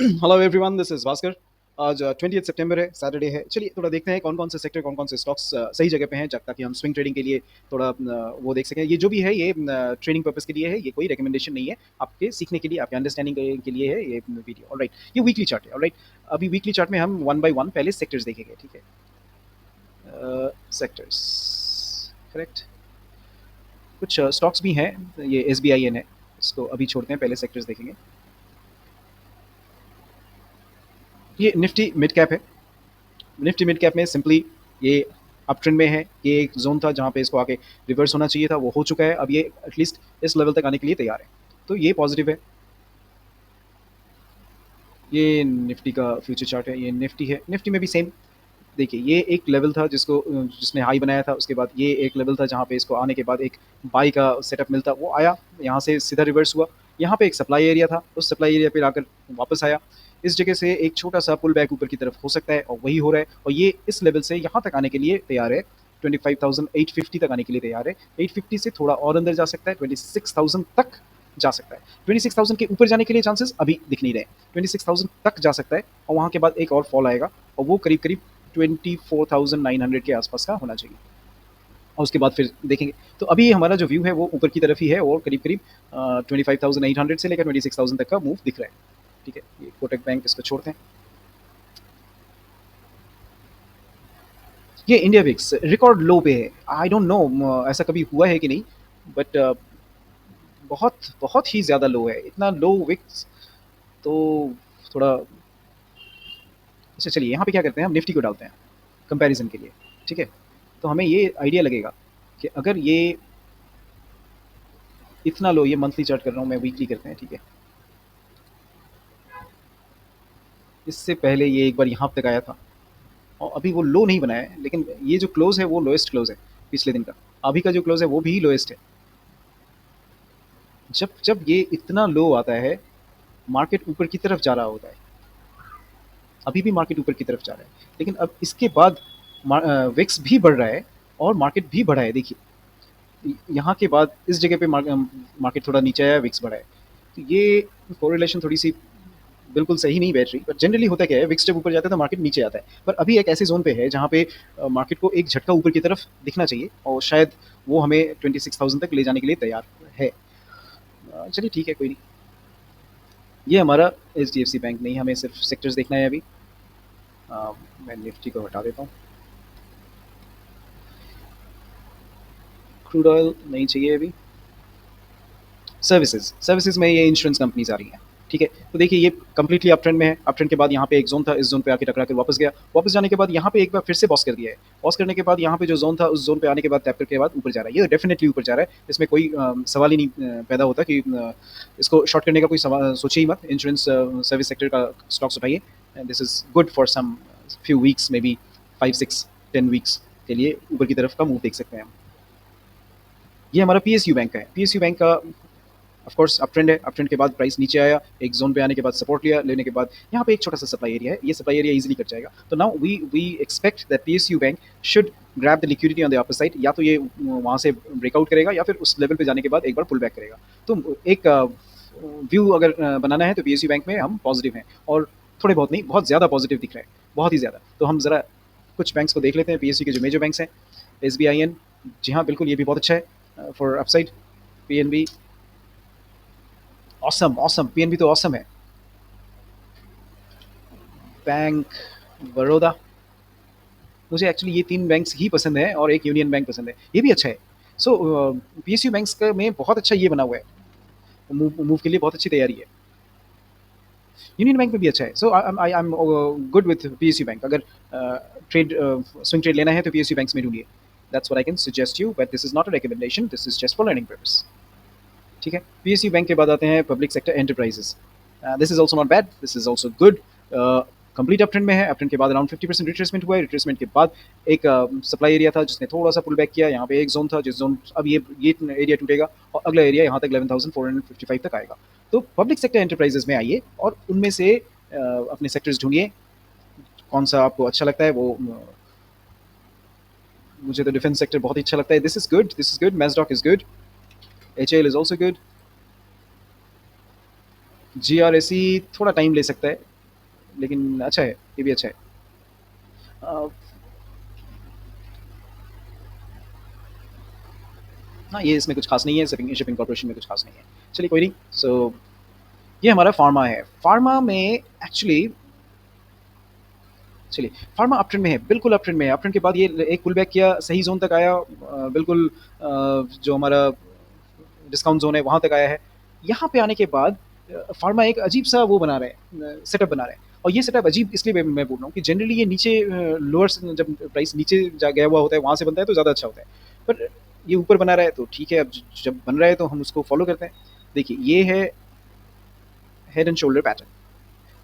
Hello everyone, this is Bhaskar. आज 20 सितंबर है, Saturday है। चलिए थोड़ा देखते हैं कौन कौन से सेक्टर, कौन कौन से स्टॉक्स सही जगह पे हैं, ताकि हम स्विंग ट्रेडिंग के लिए थोड़ा वो देख सकें। ये जो भी है ये ट्रेडिंग पर्पस के लिए है, ये कोई रिकमेंडेशन नहीं है। आपके सीखने के लिए, आपके अंडरस्टैंडिंग के लिए है ये वीडियो। ऑलराइट, ये वीकली चार्ट है। ऑलराइट, अभी वीकली चार्ट में हम वन बाय वन पहले सेक्टर्स देखेंगे। ठीक है, सेक्टर्स करेक्ट। कुछ स्टॉक्स भी हैं, ये एस बी आई एन है, इसको अभी छोड़ते हैं, पहले सेक्टर्स देखेंगे। ये निफ्टी मिड कैप है। निफ्टी मिड कैप में सिंपली ये अप ट्रेंड में है। ये एक जोन था जहाँ पे इसको आके रिवर्स होना चाहिए था, वो हो चुका है। अब ये एटलीस्ट इस लेवल तक आने के लिए तैयार है, तो ये पॉजिटिव है। ये निफ्टी का फ्यूचर चार्ट है, ये निफ्टी है। निफ्टी में भी सेम। देखिए, ये एक लेवल था जिसने हाई बनाया था, उसके बाद ये एक लेवल था जहाँ पे इसको आने के बाद एक बाई का सेटअप मिलता, वो आया, यहाँ से सीधा रिवर्स हुआ। यहाँ पे एक सप्लाई एरिया था, उस सप्लाई एरिया पे आकर वापस आया। इस जगह से एक छोटा सा पुल बैक ऊपर की तरफ हो सकता है, और वही हो रहा है। और ये इस लेवल से यहाँ तक आने के लिए तैयार है, 25,850 तक आने के लिए तैयार है। 850 से थोड़ा और अंदर जा सकता है, 26,000 तक जा सकता है। 26,000 के ऊपर जाने के लिए चांसेस अभी दिख नहीं रहे। 26,000 तक जा सकता है, और वहाँ के बाद एक और फॉल आएगा, और वो करीब करीब 24,900 के आसपास का होना चाहिए, और उसके बाद फिर देखेंगे। तो अभी हमारा जो व्यू है वो ऊपर की तरफ ही है, और करीब करीब 25,800 से लेकर 26,000 तक का मूव दिख रहा है। ठीक है, ये कोटक बैंक, इसको छोड़ते हैं। ये इंडिया विक्स रिकॉर्ड लो पे है। आई डोंट नो ऐसा कभी हुआ है कि नहीं, बट बहुत बहुत ही ज़्यादा लो है। इतना लो विक्स तो थोड़ा। अच्छा, चलिए यहाँ पे क्या करते हैं, हम निफ्टी को डालते हैं कंपैरिजन के लिए। ठीक है, तो हमें ये आइडिया लगेगा कि अगर ये इतना लो, ये मंथली चार्ट कर रहा हूँ मैं, वीकली करते हैं। ठीक है, इससे पहले ये एक बार यहाँ तक आया था, और अभी वो लो नहीं बनाया है, लेकिन ये जो क्लोज है वो लोएस्ट क्लोज है पिछले दिन का। अभी का जो क्लोज है वो भी लोएस्ट है। जब जब ये इतना लो आता है, मार्केट ऊपर की तरफ जा रहा होता है। अभी भी मार्केट ऊपर की तरफ जा रहा है, लेकिन अब इसके बाद विक्स भी बढ़ रहा है, और मार्केट भी बढ़ा है। देखिए, यहाँ के बाद इस जगह पे मार्केट थोड़ा नीचे आया, विक्स बढ़ा है। तो ये कोरिलेशन थोड़ी सी बिल्कुल सही नहीं बैठ रही, बट जनरली होता क्या है, विक्स जब ऊपर जाता है तो मार्केट नीचे आता है। पर अभी एक ऐसे जोन पे है जहाँ पे मार्केट को एक झटका ऊपर की तरफ दिखना चाहिए, और शायद वो हमें 26,000 तक ले जाने के लिए तैयार है। चलिए ठीक है, कोई नहीं। ये हमारा H D F C bank नहीं, हमें सिर्फ सेक्टर्स देखना है अभी। अ, मैं निफ्टी को हटा देता हूँ। क्रूड ऑयल नहीं चाहिए अभी। सर्विसेज, सर्विसेज में ये इंश्योरेंस कंपनीज आ रही हैं। ठीक है, तो देखिए ये कंप्लीटली अप ट्रेंड में है। अप ट्रेंड के बाद यहाँ पे एक जोन था, इस जोन पे आके टकरा कर वापस गया। वापस जाने के बाद यहाँ पे एक बार फिर से बॉस कर दिया है। बॉस करने के बाद यहाँ पे जो जोन था, उस जोन पे आने के बाद टैप करके बाद ऊपर जा रहा है। ये डेफिनेटली ऊपर जा रहा है, इसमें कोई सवाल ही नहीं पैदा होता कि इसको शॉर्ट करने का कोई सवाल सोचिए ही मत। इंश्योरेंस सर्विस सेक्टर का स्टॉक्स उठाइए, and this is good for some few weeks, maybe 5 6 10 weeks के लिए ऊपर की तरफ का मूव देख सकते हैं हम। ये हमारा पी एस यू बैंक का है। पी एस यू बैंक का ऑफ कोर्स अप ट्रेंड है। अप ट्रेंड के बाद प्राइस नीचे आया, एक जोन पे आने के बाद सपोर्ट लिया, लेने के बाद यहाँ पे एक छोटा सा सप्लाई एरिया है, ये सप्लाई एरिया इजीली कट जाएगा। तो now we expect that PSU bank should grab the liquidity on the upper side. या तो ये वहाँ से ब्रेकआउट करेगा, या फिर उस लेवल पे जाने के बाद एक बार पुल बैक करेगा। तो एक व्यू अगर बनाना है तो पीएसयू बैंक में हम पॉजिटिव हैं, और थोड़े बहुत नहीं, बहुत ज़्यादा पॉजिटिव दिख रहा है, बहुत ही ज़्यादा। तो हम ज़रा कुछ बैंक्स को देख लेते हैं, पीएसयू के जो मेजर बैंक्स हैं। एस बी आई एन, जी हाँ बिल्कुल, ये भी बहुत अच्छा है for upside. P N B, awesome awesome, PNB तो ऑसम है। बैंक बड़ौदा, मुझे एक्चुअली ये तीन बैंक्स ही पसंद है, और एक यूनियन बैंक पसंद है, ये भी अच्छा है। सो पीएसयू बैंक्स का में बहुत अच्छा ये बना हुआ है, मूव मूव के लिए बहुत अच्छी तैयारी है। यूनियन बैंक में भी अच्छा है। So I am good with PSU bank. अगर ट्रेड स्विंग ट्रेड लेना है तो पीएसयू बैंक्स में ढूंढिए। That's what I can suggest you, but this is not a recommendation, this is just for learning purpose. ठीक है, पीएसयू बैंक के बाद आते हैं public sector enterprises. This is also not bad, this is also good. Complete up trend में है। Up trend के बाद अराउंड 50% रिट्रेसमेंट हुआ है। रिट्रेसमेंट के बाद एक सप्लाई एरिया था जिसने थोड़ा सा पुल बैक किया। यहाँ पे एक जोन था, जिस जोन अब ये एरिया टूटेगा, और अगला एरिया यहाँ तक 11,455 तक आएगा। तो पब्लिक सेक्टर एंटरप्राइजेस में आइए, और उनमें से अपने सेक्टर्स ढूंढिए, कौन सा आपको अच्छा लगता है वो। मुझे तो डिफेंस सेक्टर बहुत ही अच्छा लगता है। This is good, this is good. Mazdock is good. H L is also good. G R A C थोड़ा टाइम ले सकता है, लेकिन अच्छा है, ये भी अच्छा है। अ, हाँ, ये इसमें कुछ खास नहीं है, शिपिंग शिपिंग कॉर्पोरेशन में कुछ खास नहीं है। चलिए कोई नहीं। सो ये हमारा फार्मा है। फार्मा में एक्चुअली, चलिए, फार्मा अप ट्रेंड में है, बिल्कुल अप ट्रेंड में है। अप ट्रेंड के बाद ये एक पुल बैक किया, सही ज़ोन तक आया, बिल्कुल जो हमारा डिस्काउंट ज़ोन है वहाँ तक आया है। यहाँ पे आने के बाद फार्मा एक अजीब-सा वो बना रहे हैं, सेटअप बना रहे हैं। और ये सेटअप अजीब इसलिए मैं बोल रहा हूँ कि जनरली ये नीचे लोअर जब प्राइस नीचे जा गया हुआ होता है, वहाँ से बनता है तो ज़्यादा अच्छा होता है। पर ये ऊपर बना रहा है तो ठीक है, अब जब बन रहा है तो हम उसको फ़ॉलो करते हैं। देखिए, ये है हेड एंड शोल्डर पैटर्न।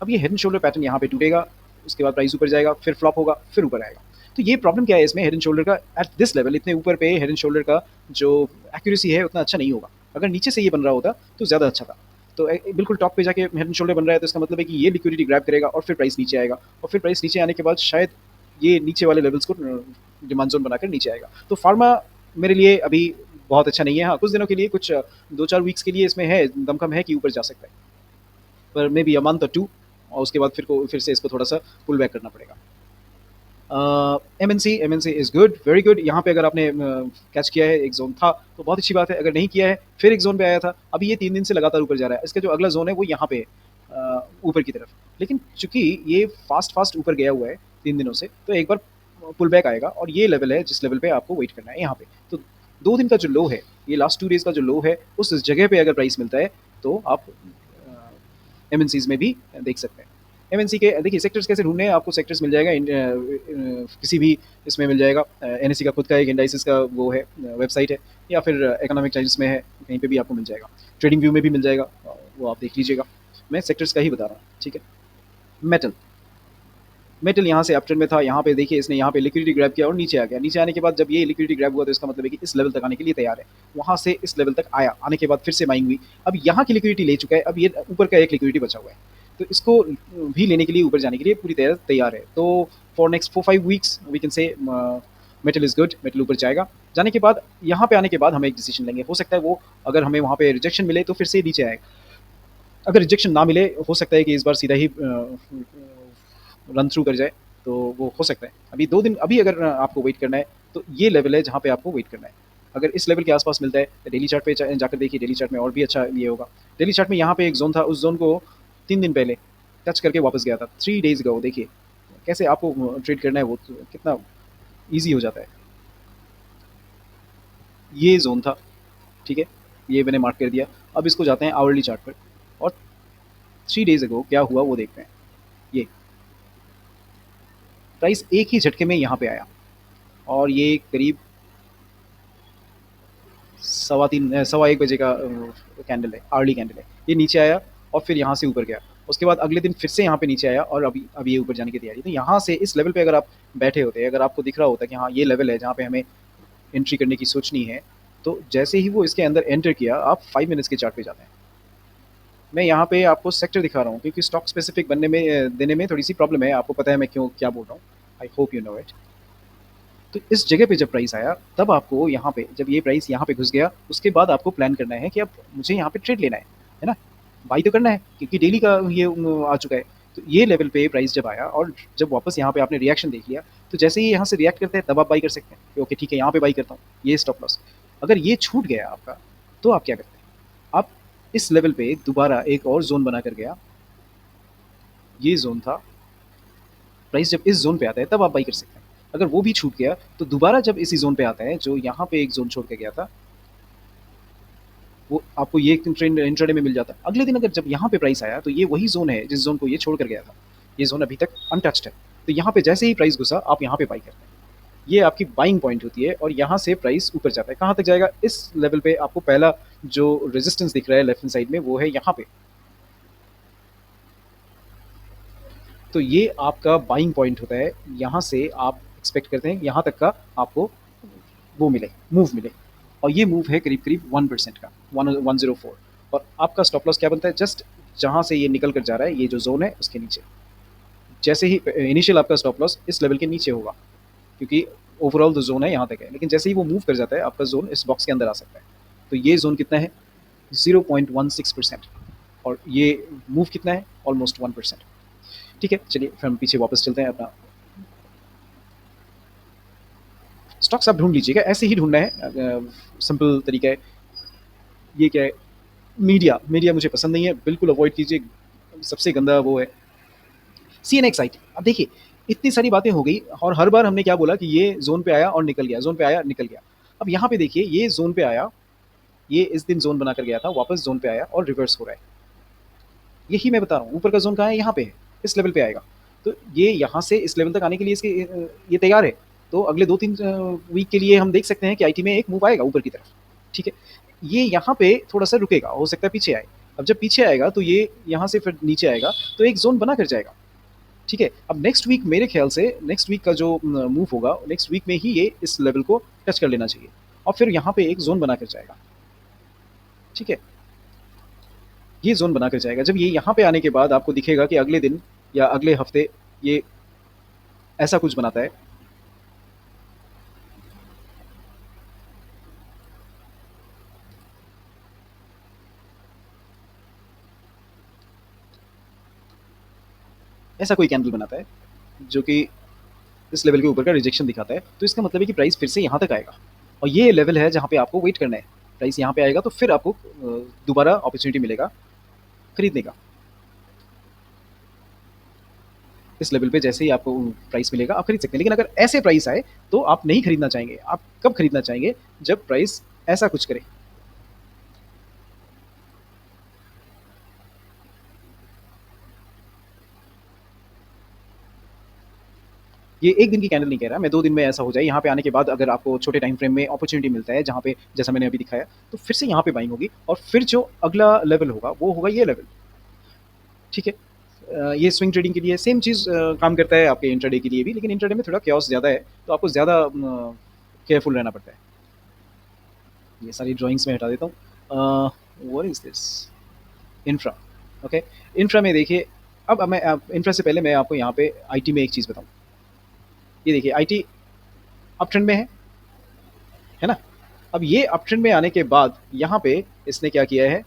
अब ये हेड एंड शोल्डर पैटर्न यहाँ पे टूटेगा, उसके बाद प्राइस ऊपर जाएगा, फिर फ्लॉप होगा, फिर ऊपर आएगा। तो ये प्रॉब्लम क्या है इसमें, हेड एंड शोल्डर का एट दिस लेवल, इतने ऊपर पे हेड एंड शोल्डर का जो एक्यूरेसी है उतना अच्छा नहीं होगा। अगर नीचे से ये बन रहा होता तो ज़्यादा अच्छा था। तो बिल्कुल टॉप पे जाके हेड एंड शोल्डर बन रहा है तो इसका मतलब है कि ये लिक्विडिटी ग्रैब करेगा और फिर प्राइस नीचे आएगा, और फिर प्राइस नीचे आने के बाद शायद ये नीचे वाले लेवल्स को डिमांड जोन बनाकर नीचे आएगा। तो फार्मा मेरे लिए अभी बहुत अच्छा नहीं है। हाँ, कुछ दिनों के लिए, कुछ 2-4 वीक्स के लिए इसमें है, दमखम है कि ऊपर जा सकता है, पर मे बी अ मंथ और 2, और उसके बाद फिर से इसको थोड़ा-सा पुल बैक करना पड़ेगा। MNC is good, very good. यहाँ पे अगर आपने कैच किया है, एक ज़ोन था, तो बहुत अच्छी बात है। अगर नहीं किया है, फिर एक ज़ोन पे आया था। अभी ये 3 दिन से लगातार ऊपर जा रहा है। इसका जो अगला ज़ोन है, वो यहाँ पे है, ऊपर की तरफ। लेकिन चूँकि ये फ़ास्ट ऊपर गया हुआ है 3 दिनों से, तो एक बार पुल बैक आएगा, और ये लेवल है जिस लेवल पे आपको वेट करना है यहाँ पे। तो 2 दिन का जो लो है, ये लास्ट 2 डेज़ का जो लो है, उस जगह पे अगर प्राइस मिलता है, तो आप एमएनसीज़ में भी देख सकते हैं। एमएनसी के देखिए सेक्टर्स कैसे ढूँढने हैं, आपको सेक्टर्स मिल जाएगा किसी भी इसमें मिल जाएगा। एनएससी का खुद का एक इंडाइसिस का वो है, वेबसाइट है, या फिर इकोनॉमिक टाइम्स में है, कहीं पे भी आपको मिल जाएगा। ट्रेडिंग व्यू में भी मिल जाएगा, वो आप देख लीजिएगा। मैं सेक्टर्स का ही बता रहा हूँ, ठीक है। मेटल, मेटल यहाँ से अप ट्रेंड में था, यहाँ पे देखिए इसने यहाँ पे लिक्विडिटी ग्रैब किया और नीचे आ गया। नीचे आने के बाद जब ये लिक्विडिटी ग्रैब हुआ तो इसका मतलब है कि इस लेवल तक आने के लिए तैयार है। वहाँ से इस लेवल तक आया, आने के बाद फिर से बाइंग हुई। अब यहाँ की लिक्विडिटी ले चुका है, अब ये ऊपर का एक लिक्विडिटी बचा हुआ है, तो इसको भी लेने के लिए, ऊपर जाने के लिए पूरी तरह तैयार है। तो for next 4-5 weeks we can say metal is good, metal ऊपर जाएगा। जाने के बाद यहाँ पे आने के बाद हम एक डिसीजन लेंगे। हो सकता है वो, अगर हमें वहाँ पे रिजेक्शन मिले तो फिर से नीचे आएगा। अगर रिजेक्शन ना मिले, हो सकता है कि इस बार सीधा ही रन थ्रू कर जाए, तो वो हो सकता है। अभी 2 दिन, अभी अगर आपको वेट करना है, तो ये लेवल है जहाँ पे आपको वेट करना है। अगर इस लेवल के आसपास मिलता है, तो डेली चार्ट पे जाकर देखिए, डेली चार्ट में और भी अच्छा ये होगा। डेली चार्ट में यहाँ पे एक ज़ोन था, उस ज़ोन को 3 दिन पहले टच करके वापस गया था, 3 डेज़ अगो। देखिए कैसे आपको ट्रेड करना है, वो तो कितना ईज़ी हो जाता है। ये ज़ोन था, ठीक है? ये मैंने मार्क कर दिया। अब इसको जाते हैं आवरली चार्ट पर, और 3 डेज़ अगो क्या हुआ वो देखते हैं। ये प्राइस एक ही झटके में यहाँ पे आया, और ये करीब सवा 1 बजे का कैंडल है, अर्ली कैंडल है। ये नीचे आया और फिर यहाँ से ऊपर गया। उसके बाद अगले दिन फिर से यहाँ पे नीचे आया, और अभी ये ऊपर जाने की तैयारी। तो यहाँ से इस लेवल पे अगर आप बैठे होते, अगर आपको दिख रहा होता कि हाँ ये लेवल है जहाँ पे हमें एंट्री करने की सोचनी है, तो जैसे ही वो इसके अंदर एंटर किया, आप 5 मिनट्स के चार्ट पे जाते हैं। मैं यहाँ पे आपको सेक्टर दिखा रहा हूँ, क्योंकि स्टॉक स्पेसिफिक बनने में देने में थोड़ी सी प्रॉब्लम है। आपको पता है मैं क्यों क्या बोल रहा हूँ, I hope you know it. तो इस जगह पे जब प्राइस आया, तब आपको यहाँ पे, जब ये प्राइस यहाँ पे घुस गया, उसके बाद आपको प्लान करना है कि अब मुझे यहाँ पे ट्रेड लेना है ना? बाई तो करना है, क्योंकि डेली का ये आ चुका है। तो ये लेवल पे प्राइस जब आया, और जब वापस यहाँ पे आपने रिएक्शन देख लिया, तो जैसे ही यहाँ से रिएक्ट करते हैं, तब आप बाई कर सकते हैं कि ओके ठीक है, यहाँ पे बाई करता हूँ, ये स्टॉप लॉस। अगर ये छूट गया आपका, तो आप क्या करते हैं? आप इस लेवल पे दोबारा एक और जोन बना कर गया, ये जोन था। प्राइस जब इस जोन पे आता है, तब आप बाई कर सकते हैं। अगर वो भी छूट गया, तो दोबारा जब इसी जोन पे आता है, जो यहाँ पे एक जोन छोड़ के गया था, वो आपको ये ट्रेंड इंट्राडे में मिल जाता। अगले दिन अगर जब यहाँ पे प्राइस आया, तो ये वही जोन है जिस जोन को ये छोड़ कर गया था। ये जोन अभी तक अनटच्ड है। तो यहाँ पे जैसे ही प्राइस घुसा, आप यहाँ पे बाई करते हैं। ये आपकी बाइंग पॉइंट होती है, और यहाँ से प्राइस ऊपर जाता है। कहाँ तक जाएगा? इस लेवल पे आपको पहला जो रेजिस्टेंस दिख रहा है लेफ्ट हैंड साइड में, वो है यहाँ पे। तो ये आपका बाइंग पॉइंट होता है। यहाँ से आप एक्सपेक्ट करते हैं यहाँ तक का आपको वो मिले, मूव मिले, और ये मूव है करीब करीब 1% का, 104। और आपका स्टॉप लॉस क्या बनता है? जस्ट जहाँ से ये निकल कर जा रहा है, ये जो जोन है उसके नीचे। जैसे ही इनिशियल आपका स्टॉप लॉस इस लेवल के नीचे होगा, क्योंकि ओवरऑल जो जोन है यहाँ तक है, लेकिन जैसे ही वो मूव कर जाता है, आपका जोन इस बॉक्स के अंदर आ सकता है। तो ये जोन कितना है? 0.16%, और ये मूव कितना है? ऑलमोस्ट 1%। ठीक है, चलिए फिर हम पीछे वापस चलते हैं अपना स्टॉक्स आप ढूँढ लीजिएगा, ऐसे ही ढूँढना है सिंपल तरीका है। ये क्या है? मीडिया, मीडिया मुझे पसंद नहीं है, बिल्कुल अवॉइड कीजिए, सबसे गंदा वो है। CNXIT, अब देखिए इतनी सारी बातें हो गई और हर बार हमने क्या बोला कि ये ज़ोन पे आया और निकल गया, ज़ोन पे आया, निकल गया। अब यहाँ पे देखिए ये ज़ोन पे आया, ये इस दिन ज़ोन बनाकर गया था, वापस ज़ोन पे आया और रिवर्स हो रहा है। यही मैं बता रहा हूँ, ऊपर का ज़ोन कहाँ है? यहाँ पे है, इस लेवल पे आएगा। तो ये यहाँ से इस लेवल तक आने के लिए इसके ये तैयार है। तो अगले 2-3 वीक के लिए हम देख सकते हैं कि आईटी में एक मूव आएगा ऊपर की तरफ, ठीक है? ये यहाँ पे थोड़ा-सा रुकेगा, हो सकता है पीछे आए। अब जब पीछे आएगा तो ये यहाँ से फिर नीचे आएगा, तो एक ज़ोन बना कर जाएगा, ठीक है? अब नेक्स्ट वीक मेरे ख़्याल से नेक्स्ट वीक का जो मूव होगा, नेक्स्ट वीक में ही ये इस लेवल को टच कर लेना चाहिए और फिर यहाँ पे एक ज़ोन बना कर जाएगा, ठीक है? ये ज़ोन बनाकर जाएगा। जब ये यहाँ पे आने के बाद आपको दिखेगा कि अगले दिन या अगले हफ्ते ये ऐसा कुछ बनाता है। ऐसा कोई कैंडल बनाता है, जो कि इस लेवल के ऊपर का रिजेक्शन दिखाता है। तो इसका मतलब है कि प्राइस फिर से यहाँ तक आएगा और ये लेवल है जहाँ पे आपको वेट करना है। प्राइस यहाँ पे आएगा तो फिर आपको दोबारा अपॉर्च्युनिटी मिलेगा खरीदने का। इस लेवल पे जैसे ही आपको प्राइस मिलेगा आप खरीद सकते हैं। लेकिन अगर ऐसे प्राइस आए तो आप नहीं खरीदना चाहेंगे। आप कब खरीदना चाहेंगे? जब प्राइस ऐसा कुछ करे। ये 1 दिन की कैंडल नहीं कह रहा, मैं 2 दिन में ऐसा हो जाए, यहाँ पे आने के बाद अगर आपको छोटे टाइम फ्रेम में अपॉर्च्युनिटी मिलता है, जहाँ पे जैसा मैंने अभी दिखाया, तो फिर से यहाँ पे बाइंग होगी और फिर जो अगला लेवल होगा, वो होगा ये लेवल, ठीक है? ये स्विंग ट्रेडिंग के लिए सेम चीज़ काम करता है आपके इंट्राडे के लिए भी, लेकिन इंट्राडे में थोड़ा chaos ज़्यादा है, तो आपको ज़्यादा केयरफुल रहना पड़ता है। ये सारी ड्राइंग्स मैं हटा देता हूँ। What is this? Infra, okay. Infra में देखिए, अब मैं इंफ्रा से पहले मैं आपको यहाँ पे आईटी में एक चीज़ बताऊँ। ये देखिए आईटी अप ट्रेंड में है ना? अब ये अप ट्रेंड में आने के बाद यहाँ पे इसने क्या किया है,